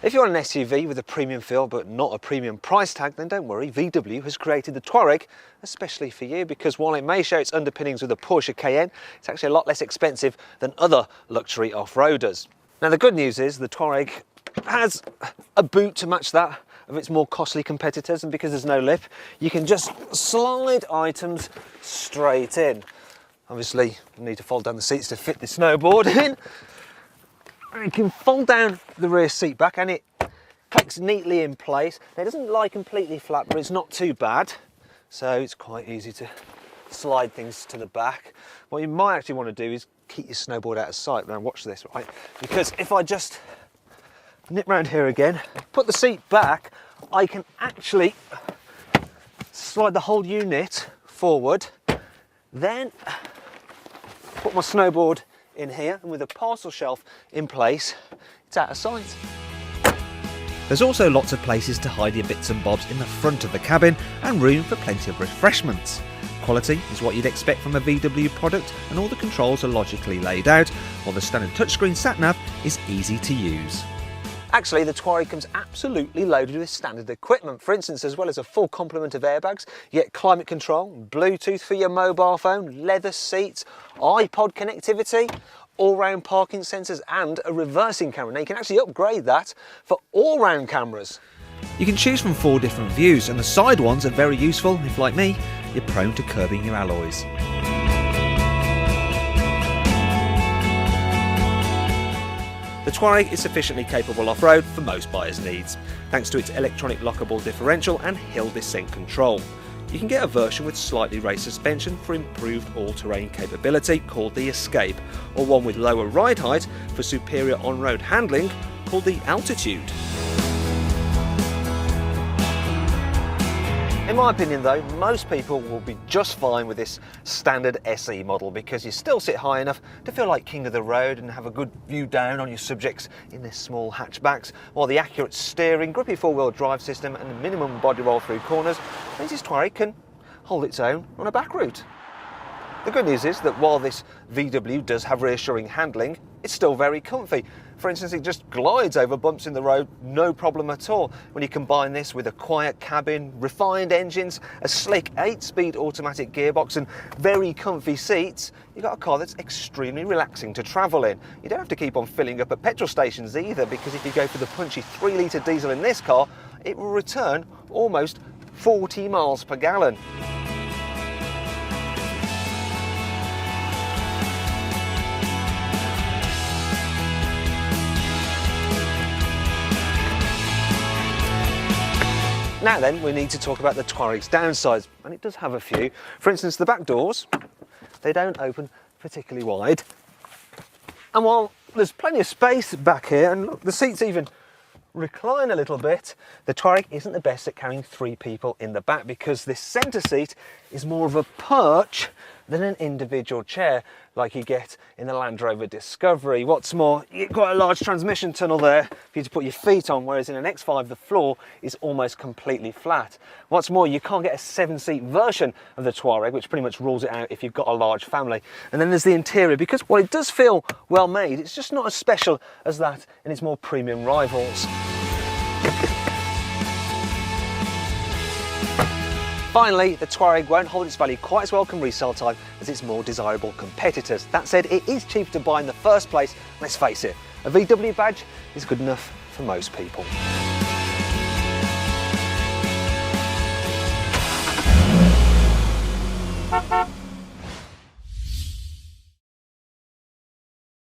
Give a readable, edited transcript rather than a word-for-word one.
If you're on an SUV with a premium feel but not a premium price tag, then don't worry, VW has created the Touareg especially for you, because while it may share its underpinnings with a Porsche Cayenne, it's actually a lot less expensive than other luxury off-roaders. Now the good news is the Touareg has a boot to match that of its more costly competitors, and because there's no lip, you can just slide items straight in. Obviously, you need to fold down the seats to fit the snowboard in. And you can fold down the rear seat back and it clicks neatly in place. Now, it doesn't lie completely flat, but it's not too bad. So it's quite easy to slide things to the back. What you might actually want to do is keep your snowboard out of sight. Now watch this, right? Because if I just nip round here again, put the seat back, I can actually slide the whole unit forward, then put my snowboard in here, and with a parcel shelf in place, it's out of sight. There's also lots of places to hide your bits and bobs in the front of the cabin and room for plenty of refreshments. Quality is what you'd expect from a VW product, and all the controls are logically laid out, while the standard touchscreen sat-nav is easy to use. Actually, the Touareg comes absolutely loaded with standard equipment. For instance, as well as a full complement of airbags, you get climate control, Bluetooth for your mobile phone, leather seats, iPod connectivity, all-round parking sensors and a reversing camera. Now you can actually upgrade that for all-round cameras. You can choose from 4 different views, and the side ones are very useful if, like me, you're prone to curbing your alloys. The Touareg is sufficiently capable off-road for most buyers' needs, thanks to its electronic lockable differential and hill descent control. You can get a version with slightly raised suspension for improved all-terrain capability called the Escape, or one with lower ride height for superior on-road handling called the Altitude. In my opinion though, most people will be just fine with this standard SE model, because you still sit high enough to feel like king of the road and have a good view down on your subjects in their small hatchbacks, while the accurate steering, grippy four-wheel drive system and minimum body roll through corners means this Touareg can hold its own on a back route. The good news is that while this VW does have reassuring handling, it's still very comfy. For instance, it just glides over bumps in the road, no problem at all. When you combine this with a quiet cabin, refined engines, a slick 8-speed automatic gearbox and very comfy seats, you've got a car that's extremely relaxing to travel in. You don't have to keep on filling up at petrol stations either, because if you go for the punchy 3-litre diesel in this car, it will return almost 40 miles per gallon. Now then, we need to talk about the Touareg's downsides, and it does have a few. For instance, the back doors, they don't open particularly wide. And while there's plenty of space back here, and look, the seats even recline a little bit, the Touareg isn't the best at carrying 3 people in the back, because this centre seat is more of a perch than an individual chair like you get in the Land Rover Discovery. What's more, you've got a large transmission tunnel there for you to put your feet on, whereas in an X5 the floor is almost completely flat. What's more, you can't get a 7-seat version of the Touareg, which pretty much rules it out if you've got a large family. And then there's the interior, because while it does feel well made, it's just not as special as that in its more premium rivals. Finally, the Touareg won't hold its value quite as well come resale time as its more desirable competitors. That said, it is cheap to buy in the first place. Let's face it, a VW badge is good enough for most people.